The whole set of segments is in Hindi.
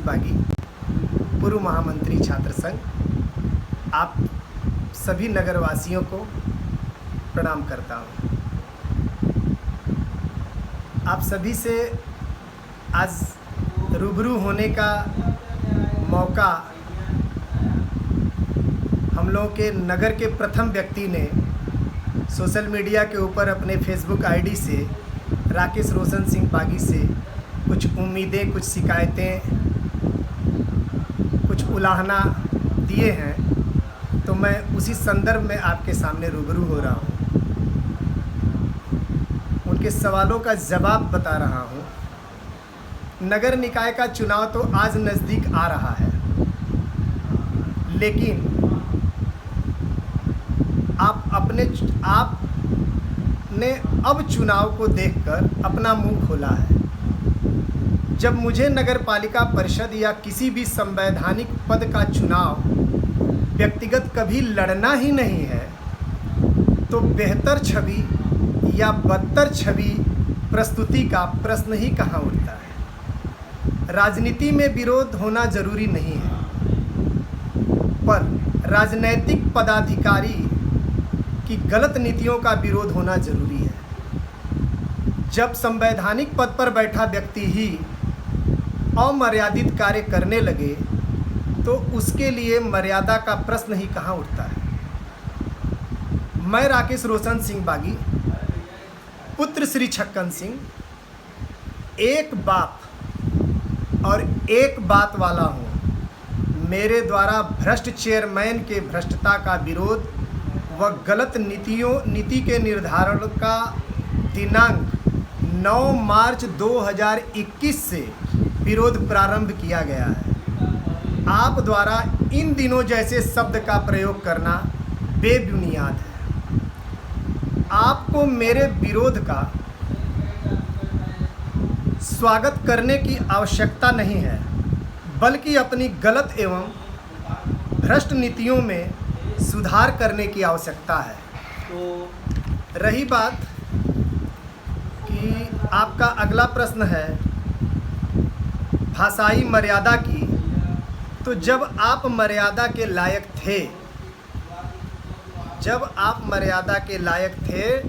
बागी, पूर्व महामंत्री छात्र संघ, आप सभी नगरवासियों को प्रणाम करता हूँ। आप सभी से आज रूबरू होने का मौका हम लोगों के नगर के प्रथम व्यक्ति ने सोशल मीडिया के ऊपर अपने फेसबुक आईडी से राकेश रोशन सिंह बागी से कुछ उम्मीदें, कुछ शिकायतें, कुछ उलाहना दिए हैं, तो मैं उसी संदर्भ में आपके सामने रूबरू हो रहा हूँ। उनके सवालों का जवाब बता रहा हूँ। नगर निकाय का चुनाव तो आज नज़दीक आ रहा है, लेकिन आपने अब चुनाव को देखकर अपना मुंह खोला है। जब मुझे नगर पालिका परिषद या किसी भी संवैधानिक पद का चुनाव व्यक्तिगत कभी लड़ना ही नहीं है, तो बेहतर छवि या बदतर छवि प्रस्तुति का प्रश्न ही कहाँ उठता है। राजनीति में विरोध होना जरूरी नहीं है, पर राजनैतिक पदाधिकारी की गलत नीतियों का विरोध होना जरूरी है। जब संवैधानिक पद पर बैठा व्यक्ति ही अमर्यादित कार्य करने लगे, तो उसके लिए मर्यादा का प्रश्न ही कहाँ उठता है। मैं राकेश रोशन सिंह बागी, पुत्र श्री छक्कन सिंह, एक बाप और एक बात वाला हूँ। मेरे द्वारा भ्रष्ट चेयरमैन के भ्रष्टता का विरोध व गलत नीति के निर्धारण का दिनांक 9 मार्च 2021 से विरोध प्रारंभ किया गया है। आप द्वारा इन दिनों जैसे शब्द का प्रयोग करना बेबुनियाद है। आपको मेरे विरोध का स्वागत करने की आवश्यकता नहीं है, बल्कि अपनी गलत एवं भ्रष्ट नीतियों में सुधार करने की आवश्यकता है। तो रही बात कि आपका अगला प्रश्न है भाषाई मर्यादा की, तो जब आप मर्यादा के लायक थे,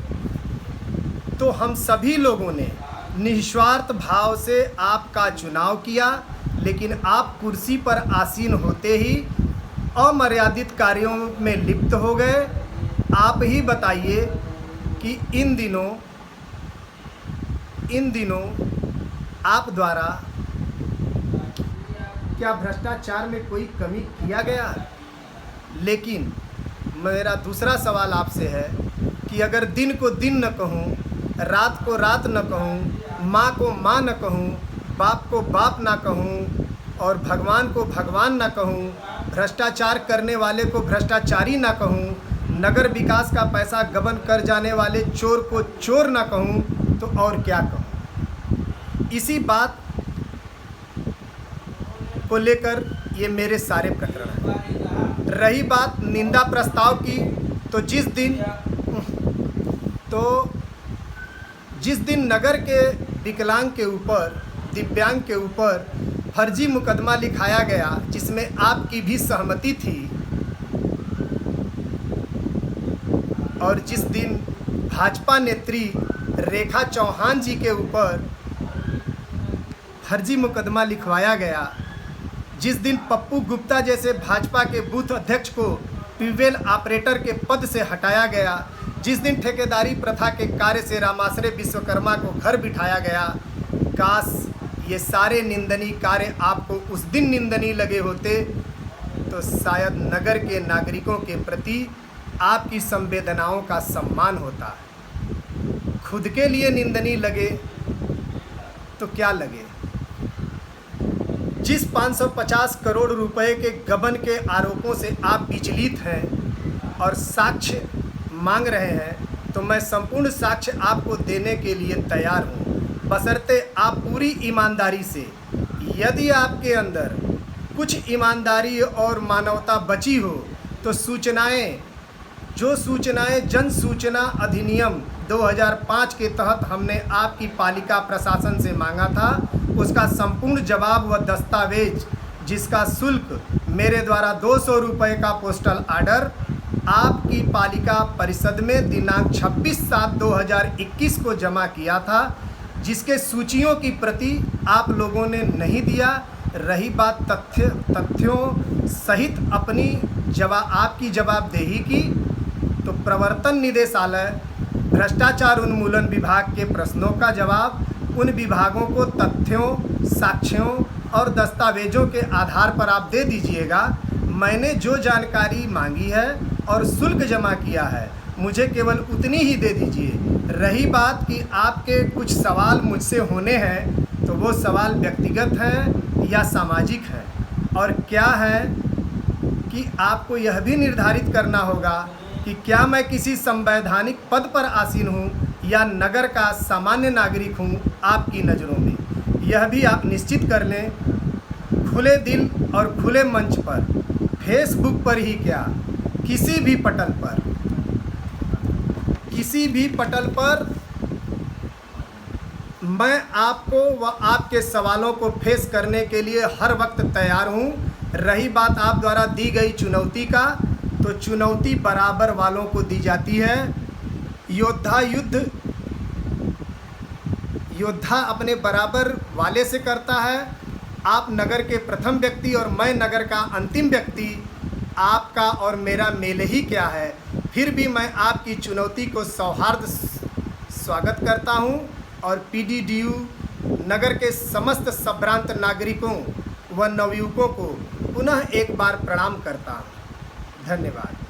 तो हम सभी लोगों ने निस्वार्थ भाव से आपका चुनाव किया, लेकिन आप कुर्सी पर आसीन होते ही अमर्यादित कार्यों में लिप्त हो गए। आप ही बताइए कि इन दिनों आप द्वारा क्या भ्रष्टाचार में कोई कमी किया गया? लेकिन मेरा दूसरा सवाल आपसे है कि अगर दिन को दिन न कहूँ, रात को रात न कहूँ, माँ को माँ न कहूँ, बाप को बाप ना कहूँ और भगवान को भगवान ना कहूँ, भ्रष्टाचार करने वाले को भ्रष्टाचारी ना कहूँ, नगर विकास का पैसा गबन कर जाने वाले चोर को चोर ना कहूँ, तो और क्या कहूँ। इसी बात को लेकर ये मेरे सारे प्रकरण हैं। रही बात निंदा प्रस्ताव की, तो जिस दिन नगर के विकलांग के ऊपर, दिव्यांग के ऊपर फर्जी मुकदमा लिखाया गया, जिसमें आपकी भी सहमति थी, और जिस दिन भाजपा नेत्री रेखा चौहान जी के ऊपर फर्जी मुकदमा लिखवाया गया, जिस दिन पप्पू गुप्ता जैसे भाजपा के बूथ अध्यक्ष को ट्यूबवेल ऑपरेटर के पद से हटाया गया, जिस दिन ठेकेदारी प्रथा के कार्य से रामाश्रय विश्वकर्मा को घर बिठाया गया, काश ये सारे निंदनीय कार्य आपको उस दिन निंदनीय लगे होते, तो शायद नगर के नागरिकों के प्रति आपकी संवेदनाओं का सम्मान होता। खुद के लिए निंदनीय लगे तो क्या लगे। जिस 550 करोड़ रुपए के गबन के आरोपों से आप विचलित हैं और साक्ष्य मांग रहे हैं, तो मैं संपूर्ण साक्ष्य आपको देने के लिए तैयार हूँ, बशर्ते आप पूरी ईमानदारी से, यदि आपके अंदर कुछ ईमानदारी और मानवता बची हो, तो सूचनाएं जन सूचना अधिनियम 2005 के तहत हमने आपकी पालिका प्रशासन से मांगा था, उसका संपूर्ण जवाब व दस्तावेज जिसका शुल्क मेरे द्वारा 200 रुपये का पोस्टल आर्डर आपकी पालिका परिषद में दिनांक 26/7/2021 को जमा किया था, जिसके सूचियों की प्रति आप लोगों ने नहीं दिया। रही बात तथ्यों सहित आपकी जवाबदेही की, तो प्रवर्तन निदेशालय भ्रष्टाचार उन्मूलन विभाग के प्रश्नों का जवाब उन विभागों को तथ्यों, साक्ष्यों और दस्तावेजों के आधार पर आप दे दीजिएगा। मैंने जो जानकारी मांगी है और शुल्क जमा किया है, मुझे केवल उतनी ही दे दीजिए। रही बात कि आपके कुछ सवाल मुझसे होने हैं, तो वो सवाल व्यक्तिगत हैं या सामाजिक हैं, और क्या है कि आपको यह भी निर्धारित करना होगा कि क्या मैं किसी संवैधानिक पद पर आसीन हूँ या नगर का सामान्य नागरिक हूँ आपकी नज़रों में। यह भी आप निश्चित कर लें, खुले दिल और खुले मंच पर, फेसबुक पर ही क्या, किसी भी पटल पर मैं आपको व आपके सवालों को फेस करने के लिए हर वक्त तैयार हूँ। रही बात आप द्वारा दी गई चुनौती का, तो चुनौती बराबर वालों को दी जाती है। योद्धा अपने बराबर वाले से करता है। आप नगर के प्रथम व्यक्ति और मैं नगर का अंतिम व्यक्ति, आपका और मेरा मेल ही क्या है। फिर भी मैं आपकी चुनौती को सौहार्द स्वागत करता हूं और PDDU नगर के समस्त संभ्रांत नागरिकों व नवयुवकों को पुनः एक बार प्रणाम करता हूं। धन्यवाद।